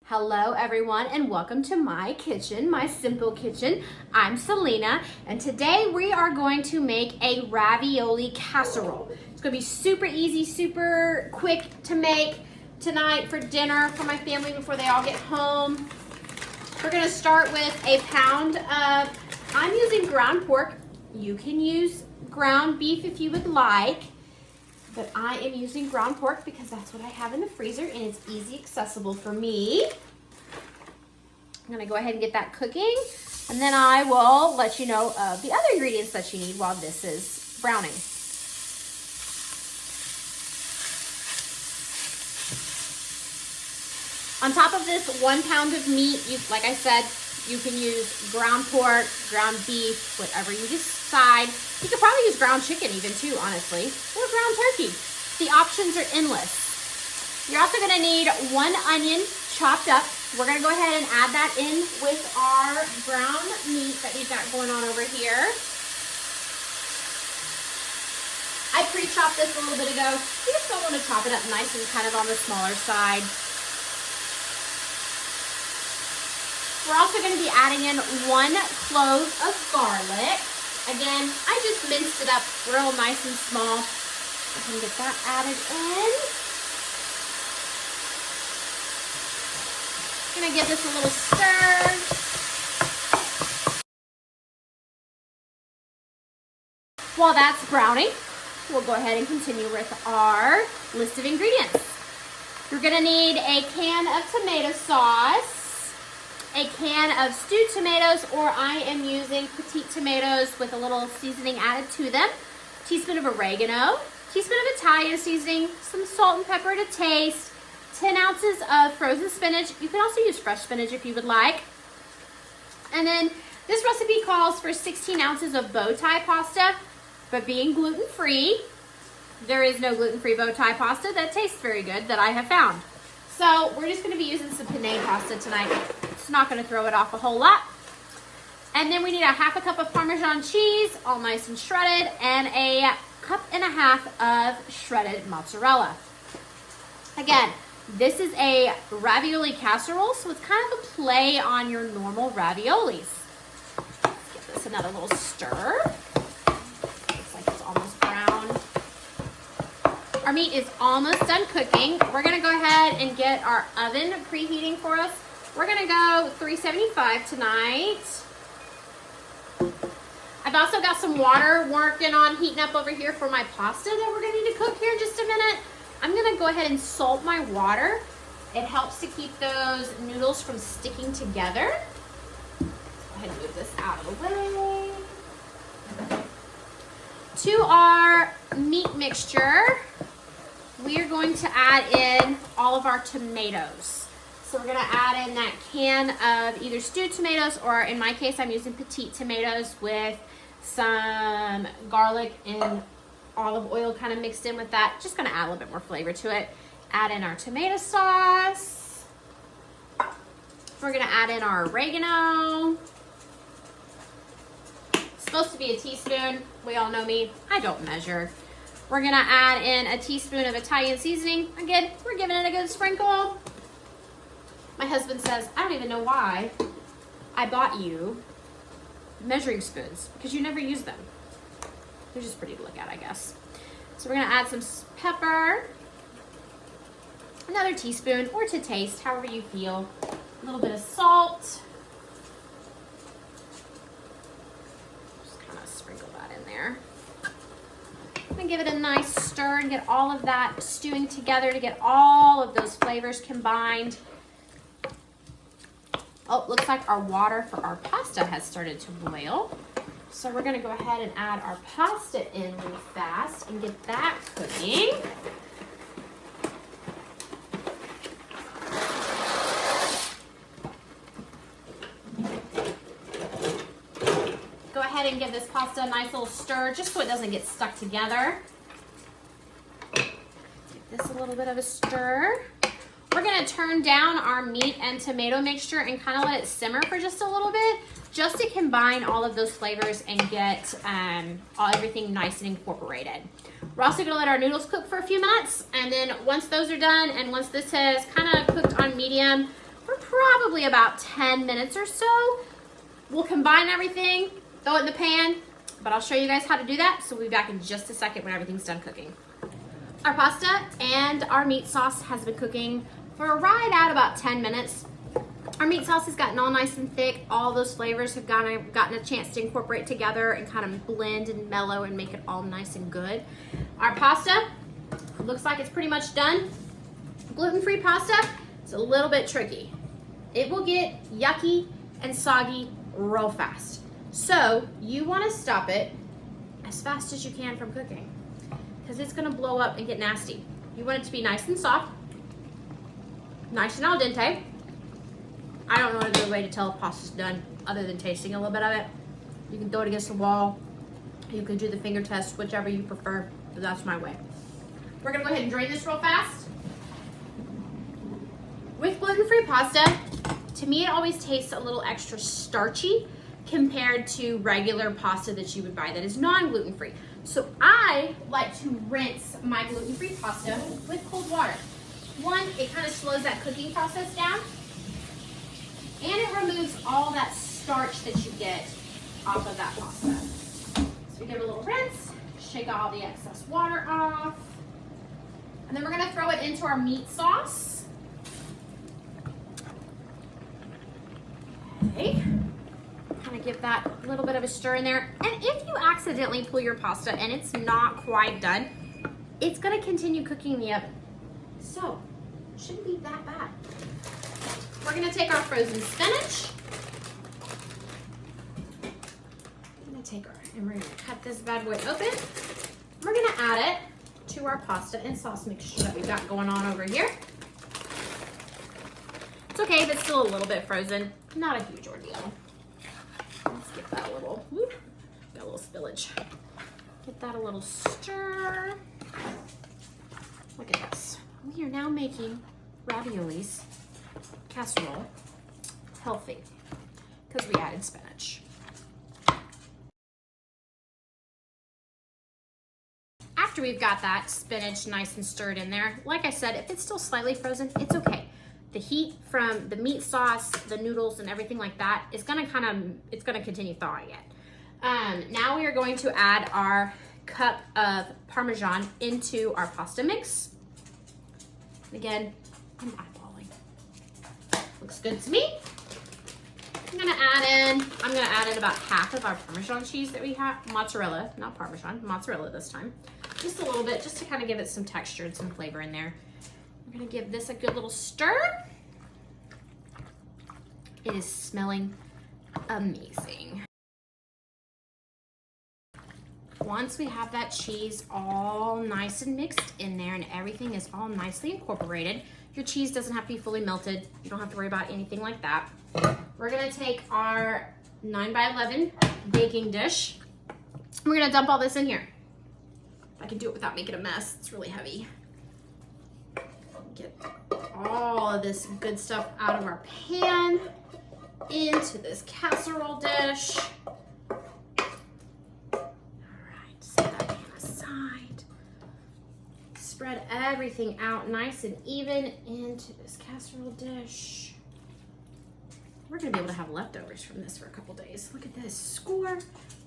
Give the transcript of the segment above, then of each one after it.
Hello everyone and welcome to my kitchen, my simple kitchen. I'm Selena and today we are going to make a ravioli casserole. It's going to be super easy, super quick to make tonight for dinner for my family before they all get home. We're going to start with a pound of, I'm using ground pork. You can use ground beef if you would like, but I am using ground pork because that's what I have in the freezer and it's easy accessible for me. I'm gonna go ahead and get that cooking, and then I will let you know of the other ingredients that you need while this is browning. On top of this 1 pound of meat, like I said, you can use ground pork, ground beef, whatever you decide. You could probably use ground chicken even too, honestly, or ground turkey. The options are endless. You're also gonna need 1 onion chopped up. We're gonna go ahead and add that in with our brown meat that we've got going on over here. I pre-chopped this a little bit ago. You just don't want to chop it up nice and kind of on the smaller side. We're also gonna be adding in 1 clove of garlic. Again, I just minced it up real nice and small. I can get that added in. Gonna give this a little stir. While that's browning, we'll go ahead and continue with our list of ingredients. You're gonna need a can of tomato sauce, a can of stewed tomatoes, or I am using petite tomatoes with a little seasoning added to them, a teaspoon of oregano, a teaspoon of Italian seasoning, some salt and pepper to taste, 10 ounces of frozen spinach. You can also use fresh spinach if you would like. And then this recipe calls for 16 ounces of bow tie pasta, but being gluten-free, there is no gluten-free bow tie pasta that tastes very good that I have found. So we're just gonna be using some penne pasta tonight. It's not gonna throw it off a whole lot. And then we need a 1/2 cup of Parmesan cheese, all nice and shredded, and a 1.5 cups of shredded mozzarella. Again, this is a ravioli casserole, so it's kind of a play on your normal raviolis. Let's give this another little stir. Looks like it's almost brown. Our meat is almost done cooking. We're gonna go ahead and get our oven preheating for us. We're gonna go 375 tonight. I've also got some water working on heating up over here for my pasta that we're gonna need to cook here in just a minute. I'm gonna go ahead and salt my water. It helps to keep those noodles from sticking together. Go ahead and move this out of the way. To our meat mixture, we are going to add in all of our tomatoes. So we're gonna add in that can of either stewed tomatoes, or in my case, I'm using petite tomatoes with some garlic and olive oil kind of mixed in with that. Just gonna add a little bit more flavor to it. Add in our tomato sauce. We're gonna add in our oregano. It's supposed to be a teaspoon. We all know me, I don't measure. We're gonna add in a teaspoon of Italian seasoning. Again, we're giving it a good sprinkle. My husband says, I don't even know why I bought you measuring spoons, because you never use them. They're just pretty to look at, I guess. So we're gonna add some pepper, another teaspoon, or to taste, however you feel. A little bit of salt. Just kind of sprinkle that in there. I'm gonna give it a nice stir and get all of that stewing together to get all of those flavors combined. Oh, looks like our water for our pasta has started to boil. So we're gonna go ahead and add our pasta in really fast and get that cooking. Go ahead and give this pasta a nice little stir just so it doesn't get stuck together. Give this a little bit of a stir. We're gonna turn down our meat and tomato mixture and kind of let it simmer for just a little bit, just to combine all of those flavors and get everything nice and incorporated. We're also gonna let our noodles cook for a few minutes, and then once those are done and once this has kind of cooked on medium, for probably about 10 minutes or so. We'll combine everything, throw it in the pan, but I'll show you guys how to do that. So we'll be back in just a second when everything's done cooking. Our pasta and our meat sauce has been cooking for right at about 10 minutes. Our meat sauce has gotten all nice and thick. All those flavors have gotten a chance to incorporate together and kind of blend and mellow and make it all nice and good. Our pasta looks like it's pretty much done. Gluten-free pasta, it's a little bit tricky. It will get yucky and soggy real fast. So you want to stop it as fast as you can from cooking because it's going to blow up and get nasty. You want it to be nice and soft, nice and al dente. I don't know another way to tell if pasta's done other than tasting a little bit of it. You can throw it against the wall. You can do the finger test, whichever you prefer, but that's my way. We're gonna go ahead and drain this real fast. With gluten-free pasta, to me it always tastes a little extra starchy compared to regular pasta that you would buy that is non-gluten-free. So I like to rinse my gluten-free pasta with cold water. One, it kind of slows that cooking process down, and it removes all that starch that you get off of that pasta. So we give it a little rinse, shake all the excess water off, and then we're gonna throw it into our meat sauce. Okay, kind of give that a little bit of a stir in there. And if you accidentally pull your pasta and it's not quite done, it's gonna continue cooking in the oven. So, shouldn't be that bad. We're gonna take our frozen spinach. And we're gonna cut this bad boy open. We're gonna add it to our pasta and sauce mixture that we've got going on over here. It's okay if it's still a little bit frozen. Not a huge ordeal. Let's get that a little, whoop, got a little spillage. Get that a little stir. Look at this. We are now making raviolis, casserole, healthy, because we added spinach. After we've got that spinach nice and stirred in there, like I said, if it's still slightly frozen, it's okay. The heat from the meat sauce, the noodles, and everything like that is gonna it's gonna continue thawing it. Now we are going to add our cup of Parmesan into our pasta mix. Again, I'm eyeballing. Looks good to me. I'm gonna add in about half of our Parmesan cheese that we have, mozzarella, not Parmesan, mozzarella this time. Just a little bit, just to kind of give it some texture and some flavor in there. We're gonna give this a good little stir. It is smelling amazing. Once we have that cheese all nice and mixed in there and everything is all nicely incorporated, your cheese doesn't have to be fully melted. You don't have to worry about anything like that. We're gonna take our 9x11 baking dish. We're gonna dump all this in here. I can do it without making a mess. It's really heavy. Get all of this good stuff out of our pan into this casserole dish. All right, set that pan aside. Spread everything out nice and even into this casserole dish. We're gonna be able to have leftovers from this for a couple days. Look at this, score.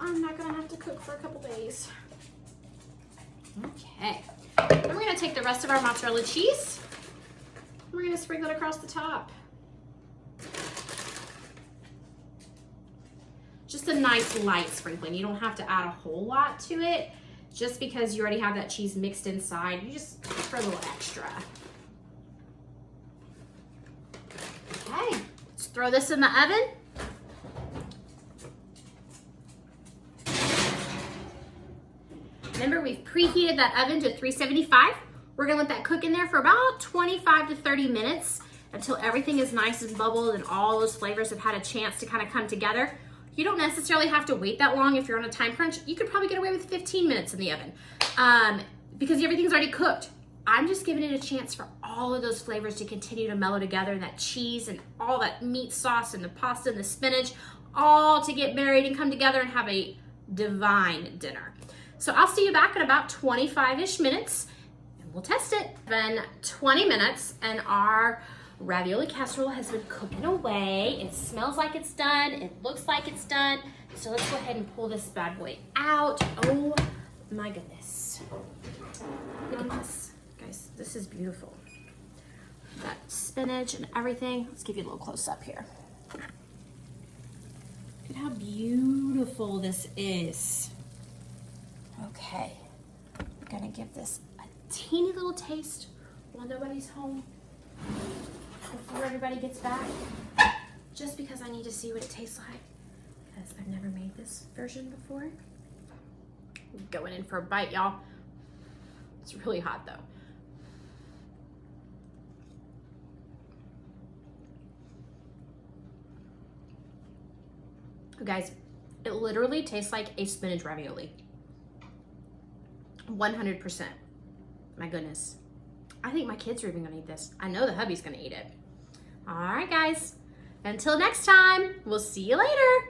I'm not gonna have to cook for a couple days. Okay, then we're gonna take the rest of our mozzarella cheese. We're gonna sprinkle it across the top. Just a nice light sprinkling. You don't have to add a whole lot to it. Just because you already have that cheese mixed inside, you just for a little extra. Okay, let's throw this in the oven. Remember, we've preheated that oven to 375. We're gonna let that cook in there for about 25 to 30 minutes until everything is nice and bubbled and all those flavors have had a chance to kind of come together. You don't necessarily have to wait that long if you're on a time crunch. You could probably get away with 15 minutes in the oven because everything's already cooked. I'm just giving it a chance for all of those flavors to continue to mellow together, and that cheese and all that meat sauce and the pasta and the spinach all to get married and come together and have a divine dinner. So I'll see you back in about 25-ish minutes and we'll test it. Then 20 minutes and our ravioli casserole has been cooking away. It smells like it's done. It looks like it's done. So let's go ahead and pull this bad boy out. Oh my goodness. Look at this. Guys, this is beautiful. Got spinach and everything. Let's give you a little close up here. Look at how beautiful this is. Okay, I'm gonna give this a teeny little taste while nobody's home before everybody gets back, just because I need to see what it tastes like, because I've never made this version before. Going in for a bite, y'all. It's really hot though. Guys, it literally tastes like a spinach ravioli. 100%. My goodness. I think my kids are even gonna eat this. I know the hubby's gonna eat it. All right, guys. Until next time, we'll see you later.